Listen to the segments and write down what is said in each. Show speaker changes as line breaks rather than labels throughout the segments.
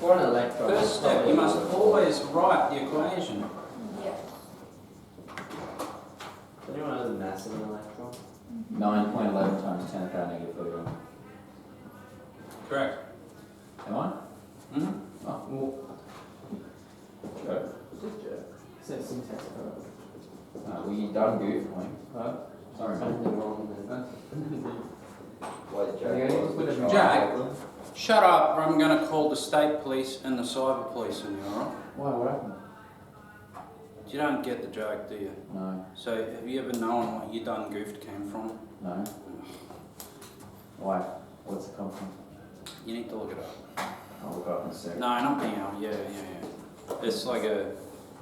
For an electron.
First step, you must always write the equation.
Yeah.
Does anyone know the mass of an electron?
9.11 times 10 to the power negative 31.
Correct.
Am I?
Mm-hmm.
Oh,
Well,
sure.
just joke. So syntax error.
Well, you done goofing.
Huh?
Sorry,
Something
man.
wrong then.
Wait,
Yeah, you just put it in
Jack. Shut up, or I'm going to call the state police and the cyber police on you, alright?
Why? What happened?
You don't get the joke, do you?
No.
So, have you ever known what you done goofed came from?
No. Why? What's it come from?
You need to look it up.
I'll look up in a sec.
No, not being out. Yeah. It's like a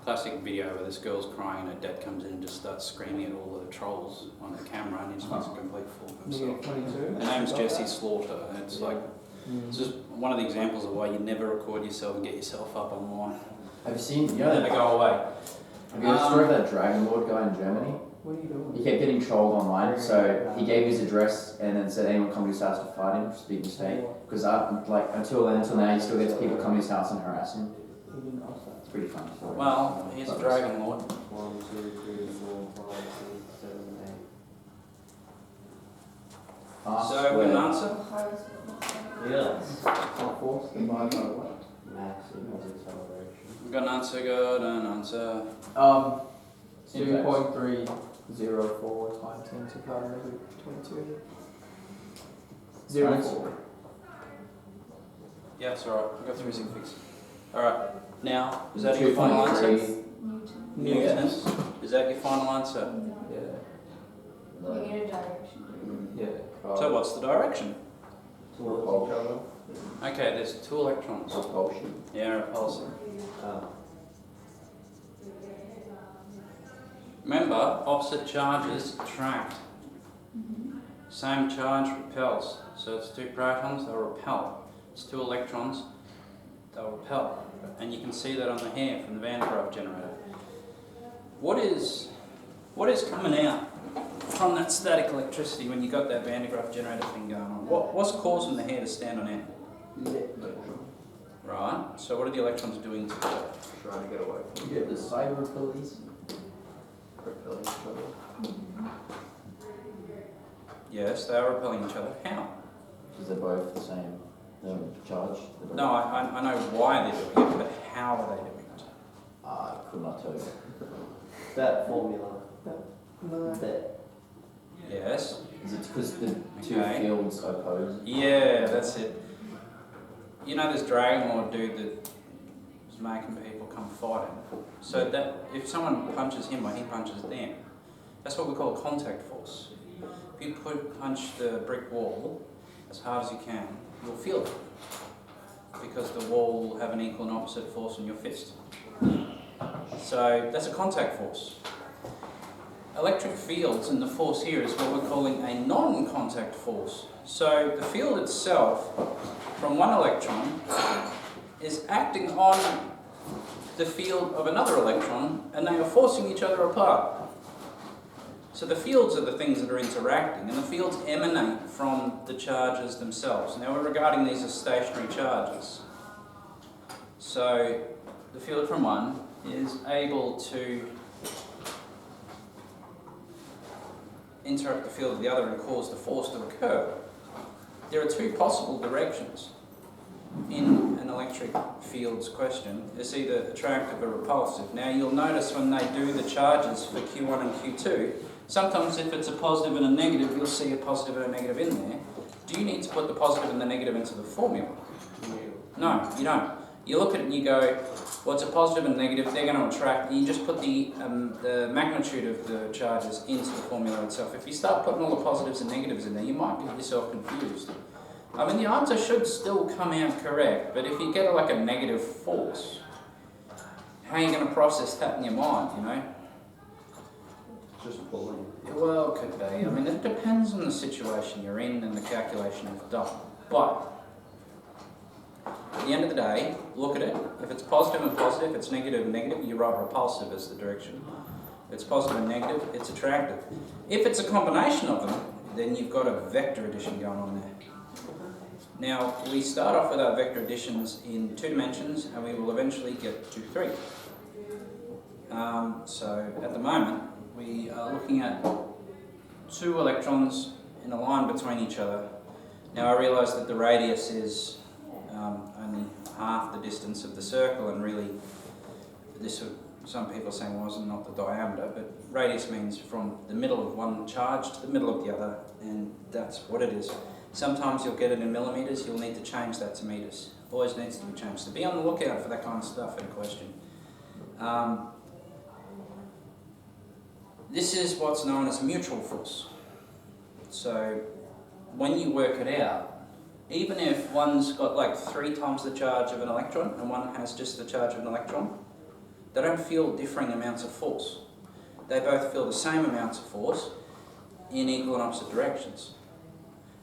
classic video where this girl's crying and her dad comes in and just starts screaming at all the trolls on the camera and he just makes a complete fool of himself.
22?
Her name's Jesse Slaughter, and it's like, it's just one of the examples of why you never record yourself and get yourself up online.
Have you seen? You
You
know
never
that?
go away.
Have you heard the story of that Dragon Lord guy in Germany?
What are you doing?
He kept getting trolled online, so he gave his address and then said anyone come to his house to fight him, which is a big mistake. Because until now, he still gets people come to his house and harass him.
He didn't ask that.
It's pretty funny story.
Well, he's a Dragon Lord.
1, 2, 3, 4, 5, 6, 7, 8.
Ask
So,
where-
an answer?
Yes. Can't force the by what? Max equals acceleration.
We've got an answer, got an answer.
2.304 times 10 to the power negative 22. 0.4.
Yeah, it's alright. We've got 3 sig figs. Alright, now, is that your final answer?
2.3.
Newton. Is that your final answer?
Yeah.
Negative direction.
Yeah.
So, what's the direction?
Towards each other.
Okay, there's 2 electrons.
Propulsion.
Yeah, repulsive.
Ah.
Remember, opposite charges attract. Same charge repels. So it's 2 protons, they'll repel. It's 2 electrons, they'll repel. And you can see that on the hair from the Van der Graaf generator. What is coming out from that static electricity when you got that Van der Graaf generator thing going on? What's causing the hair to stand on end? Right. So what are the electrons doing to each other?
Trying to get away from
You get the cyber police.
propelling each other.
Yes, they are repelling each other. How?
Because they're both the same charge.
No, I know why they're doing it, but how are they doing it?
I could not tell you.
That formula. No. That.
Yes.
Is it because the two
Okay.
fields oppose?
Yeah, that's it. You know this Dragon Lord dude that was making people come fight him? So that if someone punches him or he punches them, that's what we call a contact force. If you punch the brick wall as hard as you can, you'll feel it. Because the wall will have an equal and opposite force on your fist. So that's a contact force. Electric fields and the force here is what we're calling a non-contact force. So the field itself from one electron is acting on the field of another electron and they are forcing each other apart. So the fields are the things that are interacting and the fields emanate from the charges themselves. Now we're regarding these as stationary charges. So the field from one is able to interact with the field of the other and cause the force to occur. There are 2 possible directions in an electric field's question. It's either attractive or repulsive. Now you'll notice when they do the charges for Q1 and Q2, sometimes if it's a positive and a negative, you'll see a positive and a negative in there. Do you need to put the positive and the negative into the formula? No, you don't. You look at it and you go, well, it's a positive and negative, they're going to attract, and you just put the magnitude of the charges into the formula itself. If you start putting all the positives and negatives in there, you might get yourself confused. I mean, the answer should still come out correct, but if you get like a negative force, how are you going to process that in your mind, you know?
Just pulling.
Well, it could be. I mean, it depends on the situation you're in and the calculation you've done. But at the end of the day, look at it. If it's positive and positive, it's negative and negative, you write repulsive as the direction. If it's positive and negative, it's attractive. If it's a combination of them, then you've got a vector addition going on there. Now, we start off with our vector additions in 2 dimensions, and we will eventually get to 3. So at the moment, we are looking at 2 electrons in a line between each other. Now, I realise that the radius is only half the distance of the circle, and really, this would, some people are saying, well, it's not the diameter, but radius means from the middle of one charge to the middle of the other, and that's what it is. Sometimes you'll get it in millimetres, you'll need to change that to metres. Always needs to be changed. So be on the lookout for that kind of stuff in question. This is what's known as a mutual force. So when you work it out, even if one's got like 3 times the charge of an electron and one has just the charge of an electron, they don't feel differing amounts of force. They both feel the same amounts of force in equal and opposite directions.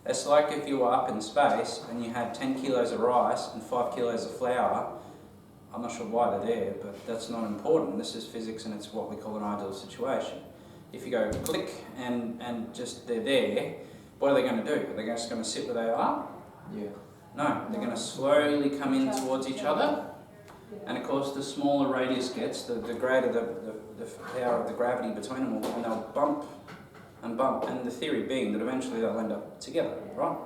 It's like if you were up in space and you had 10 kilos of rice and 5 kilos of flour. I'm not sure why they're there, but that's not important. This is physics, and it's what we call an ideal situation. If you go click and just they're there, what are they going to do? Are they just going to sit where they are?
Yeah.
No, they're going to slowly come in towards each other. And of course, the smaller radius gets, the greater the power of the gravity between them, and they'll bump and bump. And the theory being that eventually they'll end up together, right?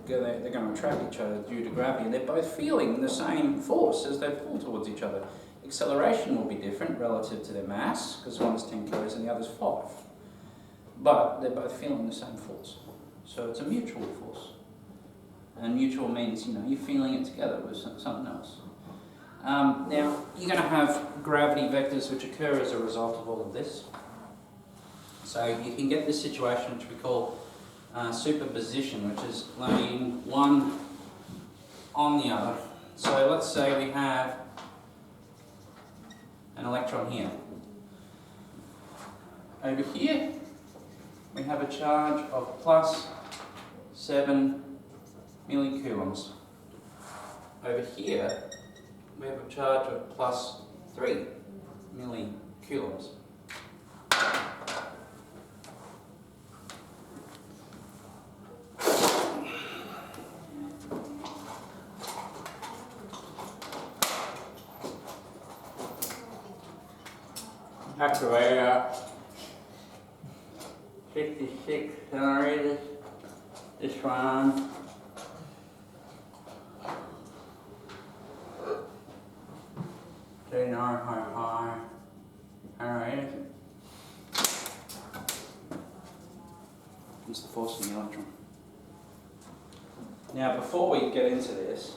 They're going to attract each other due to gravity, and they're both feeling the same force as they pull towards each other. Acceleration will be different relative to their mass, because one is 10 kilos and the other is 5. But they're both feeling the same force. So it's a mutual force. And mutual means, you're feeling it together with something else. Now, you're going to have gravity vectors which occur as a result of all of this. So you can get this situation which we call superposition, which is laying one on the other. So let's say we have an electron here. Over here, we have a charge of plus 7 millicoulombs. Over here, we have a charge of plus 3 millicoulombs. Activator 66 centimeters. This one. High. Alright. What's the force in the electron? Now, before we get into this,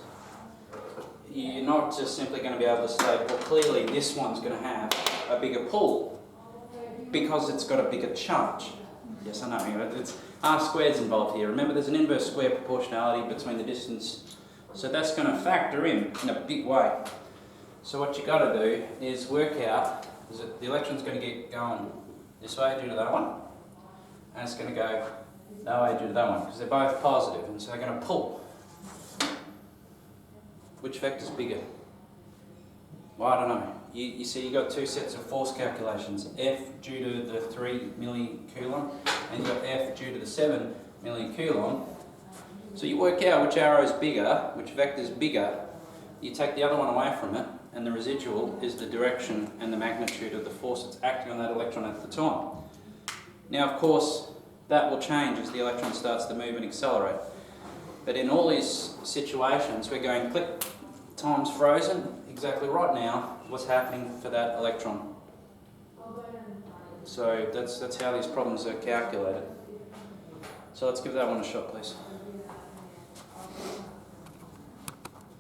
you're not just simply going to be able to say, well, clearly this one's going to have a bigger pull because it's got a bigger charge. Yes, I know, it's R squared's involved here. Remember, there's an inverse square proportionality between the distance, so that's going to factor in a big way. So what you got to do is work out is that the electron's going to get going this way due to that one, and it's going to go that way due to that one, because they're both positive, and so they're going to pull. Which vector's bigger? Well, I don't know. You see, you got 2 sets of force calculations. F due to the 3 millicoulomb, and you got F due to the 7 millicoulomb. So you work out which arrow is bigger, which vector is bigger. You take the other one away from it, and the residual is the direction and the magnitude of the force that's acting on that electron at the time. Now, of course, that will change as the electron starts to move and accelerate. But in all these situations, we're going click, time's frozen, exactly right now, what's happening for that electron. So that's how these problems are calculated. So let's give that one a shot, please.